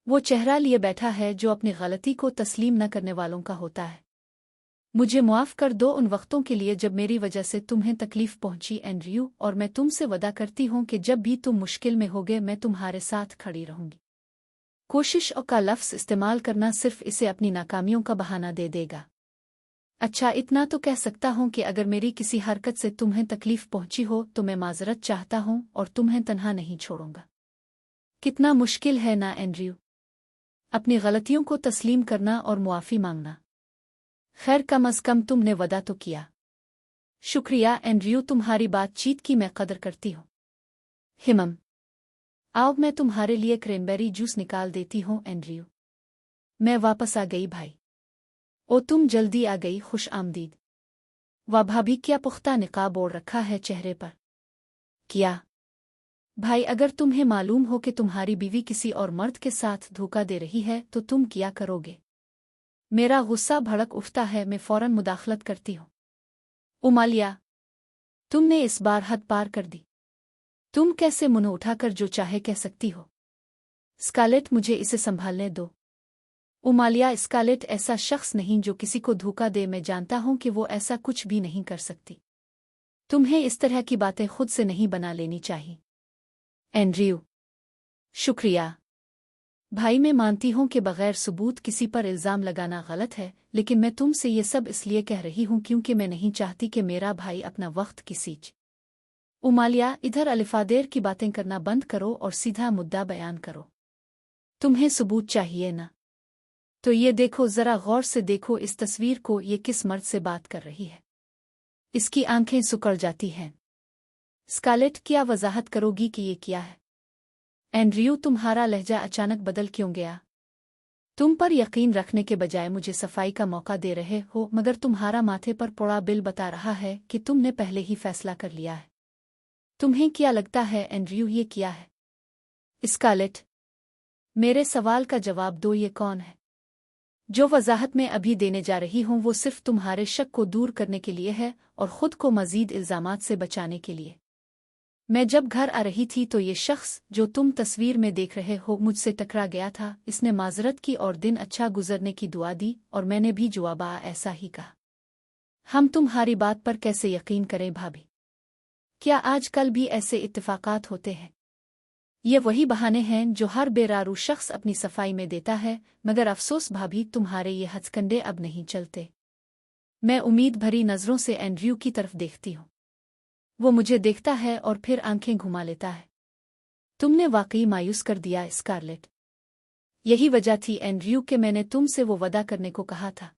वो चेहरा लिए बैठा है जो अपनी गलती को तस्लीम न करने वालों का होता है। मुझे मुआफ़ कर दो उन वक्तों के लिए जब मेरी वजह से तुम्हें तकलीफ पहुंची एंड्रयू, और मैं तुमसे वादा करती हूं कि जब भी तुम मुश्किल में होगे मैं तुम्हारे साथ खड़ी रहूंगी। कोशिश और का लफ्ज़ इस्तेमाल करना सिर्फ इसे अपनी नाकामियों का बहाना दे देगा। अच्छा, इतना तो कह सकता हूं कि अगर मेरी किसी हरकत से तुम्हें तकलीफ पहुंची हो तो मैं माजरत चाहता हूं और तुम्हें तन्हा नहीं छोड़ूंगा। कितना मुश्किल है ना एंड्रयू, अपनी गलतियों को तस्लीम करना और मुआफ़ी मांगना। खैर, कम अज़ कम तुमने वदा तो किया। शुक्रिया एंड्रयू, तुम्हारी बातचीत की मैं कदर करती हूँ। हिमम, आओ मैं तुम्हारे लिए क्रेनबेरी जूस निकाल देती हूँ एंड्रयू। मैं वापस आ गई भाई। ओ तुम जल्दी आ गई, खुश आमदीद। वाह भाभी, क्या पुख्ता निकाब ओढ़ रखा है चेहरे पर। क्या भाई, अगर तुम्हें मालूम हो कि तुम्हारी बीवी किसी और मर्द के साथ धोखा दे रही है तो तुम क्या करोगे? मेरा गुस्सा भड़क उठता है, मैं फौरन मुदाखलत करती हूँ। उमालिया, तुमने इस बार हद पार कर दी। तुम कैसे मुंह उठाकर जो चाहे कह सकती हो? स्कारलेट, मुझे इसे संभालने दो। उमालिया, स्कारलेट ऐसा शख्स नहीं जो किसी को धोखा दे। मैं जानता हूं कि वो ऐसा कुछ भी नहीं कर सकती। तुम्हें इस तरह की बातें खुद से नहीं बना लेनी चाहिए। एंड्रयू, शुक्रिया भाई, मैं मानती हूं कि बगैर सबूत किसी पर इल्ज़ाम लगाना गलत है, लेकिन मैं तुमसे ये सब इसलिए कह रही हूं क्योंकि मैं नहीं चाहती कि मेरा भाई अपना वक्त किसी उमालिया, इधर अलिफादेर की बातें करना बंद करो और सीधा मुद्दा बयान करो। तुम्हें सबूत चाहिए ना? तो ये देखो, ज़रा गौर से देखो इस तस्वीर को। ये किस मर्द से बात कर रही है? इसकी आंखें सुकड़ जाती हैं। स्कारलेट, क्या वजाहत करोगी कि ये क्या है? एंड्रयू, तुम्हारा लहजा अचानक बदल क्यों गया? तुम पर यकीन रखने के बजाय मुझे सफाई का मौका दे रहे हो, मगर तुम्हारा माथे पर पड़ा बिल बता रहा है कि तुमने पहले ही फैसला कर लिया है। तुम्हें क्या लगता है एंड्रयू, ये क्या है? स्कारलेट, मेरे सवाल का जवाब दो, ये कौन है? जो वजाहत मैं अभी देने जा रही हूं वो सिर्फ तुम्हारे शक को दूर करने के लिए है और खुद को मजीद इल्जामात से बचाने के लिए। मैं जब घर आ रही थी तो ये शख्स जो तुम तस्वीर में देख रहे हो मुझसे टकरा गया था। इसने माजरत की और दिन अच्छा गुजरने की दुआ दी और मैंने भी जवाबा ऐसा ही कहा। हम तुम्हारी बात पर कैसे यकीन करें भाभी? क्या आजकल भी ऐसे इत्तेफाकात होते हैं? ये वही बहाने हैं जो हर बेरारू शख्स अपनी सफाई में देता है, मगर अफसोस भाभी, तुम्हारे ये हथकंडे अब नहीं चलते। मैं उम्मीद भरी नज़रों से एंड्रयू की तरफ देखती हूँ। वो मुझे देखता है और फिर आंखें घुमा लेता है। तुमने वाकई मायूस कर दिया स्कारलेट। यही वजह थी एंड्रयू कि मैंने तुमसे वो वादा करने को कहा था।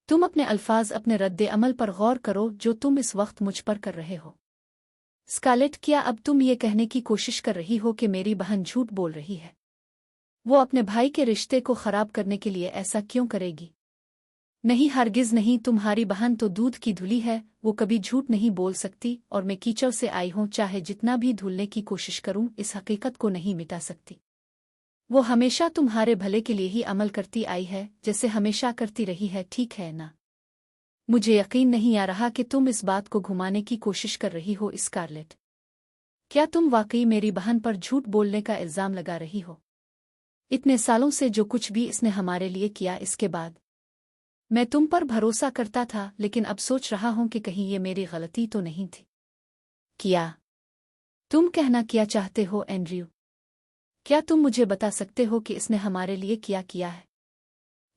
तुम अपने अल्फाज, अपने रद्दे अमल पर गौर करो जो तुम इस वक्त मुझ पर कर रहे हो। स्कारलेट, क्या अब तुम ये कहने की कोशिश कर रही हो कि मेरी बहन झूठ बोल रही है? वो अपने भाई के रिश्ते को खराब करने के लिए ऐसा क्यों करेगी? नहीं, हरगिज नहीं। तुम्हारी बहन तो दूध की धुली है, वो कभी झूठ नहीं बोल सकती। और मैं कीचड़ से आई हूं, चाहे जितना भी धुलने की कोशिश करूं इस हकीकत को नहीं मिटा सकती। वो हमेशा तुम्हारे भले के लिए ही अमल करती आई है, जैसे हमेशा करती रही है, ठीक है ना? मुझे यकीन नहीं आ रहा कि तुम इस बात को घुमाने की कोशिश कर रही हो स्कारलेट। क्या तुम वाकई मेरी बहन पर झूठ बोलने का इल्ज़ाम लगा रही हो? इतने सालों से जो कुछ भी इसने हमारे लिए किया, इसके बाद मैं तुम पर भरोसा करता था, लेकिन अब सोच रहा हूं कि कहीं ये मेरी गलती तो नहीं थी। क्या तुम कहना क्या चाहते हो एंड्रयू? क्या तुम मुझे बता सकते हो कि इसने हमारे लिए क्या किया है?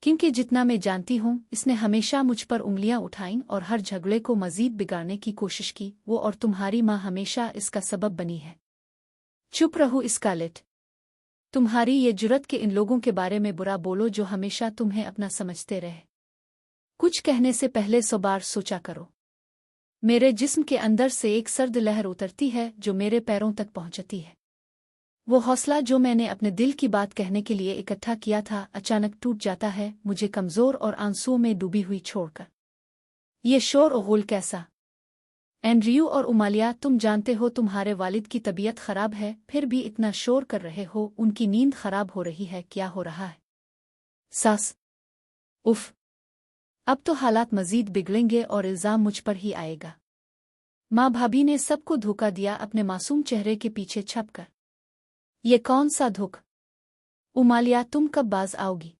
क्योंकि जितना मैं जानती हूँ इसने हमेशा मुझ पर उंगलियां उठाईं और हर झगड़े को मजीद बिगाड़ने की कोशिश की। वो और तुम्हारी माँ हमेशा इसका सबब बनी है। चुप रहो स्कारलेट। तुम्हारी ये जुर्रत कि इन लोगों के बारे में बुरा बोलो जो हमेशा तुम्हें अपना समझते रहे। कुछ कहने से पहले 100 बार सोचा करो। मेरे जिस्म के अंदर से एक सर्द लहर उतरती है जो मेरे पैरों तक पहुंचती है। वो हौसला जो मैंने अपने दिल की बात कहने के लिए इकट्ठा किया था अचानक टूट जाता है, मुझे कमज़ोर और आंसुओं में डूबी हुई छोड़कर। ये शोर और गुल कैसा? एंड्रयू और उमालिया, तुम जानते हो तुम्हारे वालिद की तबीयत खराब है, फिर भी इतना शोर कर रहे हो। उनकी नींद खराब हो रही है, क्या हो रहा है? सास, उफ, अब तो हालात मजीद बिगड़ेंगे और इल्ज़ाम मुझ पर ही आएगा। माँ भाभी ने सबको धोखा दिया अपने मासूम चेहरे के पीछे छपकर। ये कौन सा धोखा? उमालिया, तुम कब बाज आओगी?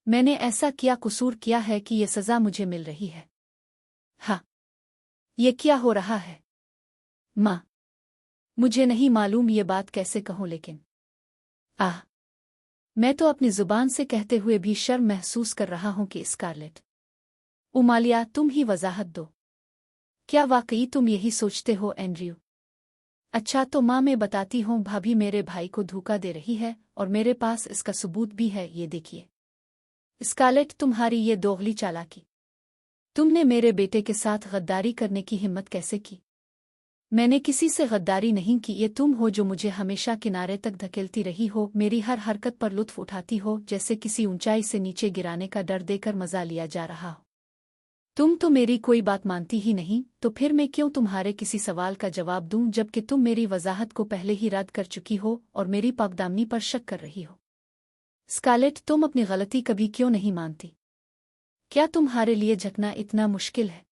मैंने ऐसा क्या कसूर किया है कि ये सज़ा मुझे मिल रही है? हाँ, ये क्या हो रहा है? माँ, मुझे नहीं मालूम ये बात कैसे कहूँ, लेकिन आह, मैं तो अपनी जुबान से कहते हुए भी शर्म महसूस कर रहा हूँ कि स्कारलेट। उमालिया, तुम ही वजाहत दो। क्या वाकई तुम यही सोचते हो एंड्रयू? अच्छा, तो माँ, मैं बताती हूँ। भाभी मेरे भाई को धोखा दे रही है और मेरे पास इसका सबूत भी है, ये देखिए। स्कारलेट, तुम्हारी ये दोगली चालाकी। तुमने मेरे बेटे के साथ गद्दारी करने की हिम्मत कैसे की? मैंने किसी से गद्दारी नहीं की। ये तुम हो जो मुझे हमेशा किनारे तक धकेलती रही हो, मेरी हर हरकत पर लुत्फ उठाती हो, जैसे किसी ऊंचाई से नीचे गिराने का डर देकर मजा लिया जा रहा हो। तुम तो मेरी कोई बात मानती ही नहीं, तो फिर मैं क्यों तुम्हारे किसी सवाल का जवाब दूं, जबकि तुम मेरी वजाहत को पहले ही रद्द कर चुकी हो और मेरी पाकदामनी पर शक कर रही हो। स्कारलेट, तुम अपनी गलती कभी क्यों नहीं मानती? क्या तुम्हारे लिए झकना इतना मुश्किल है?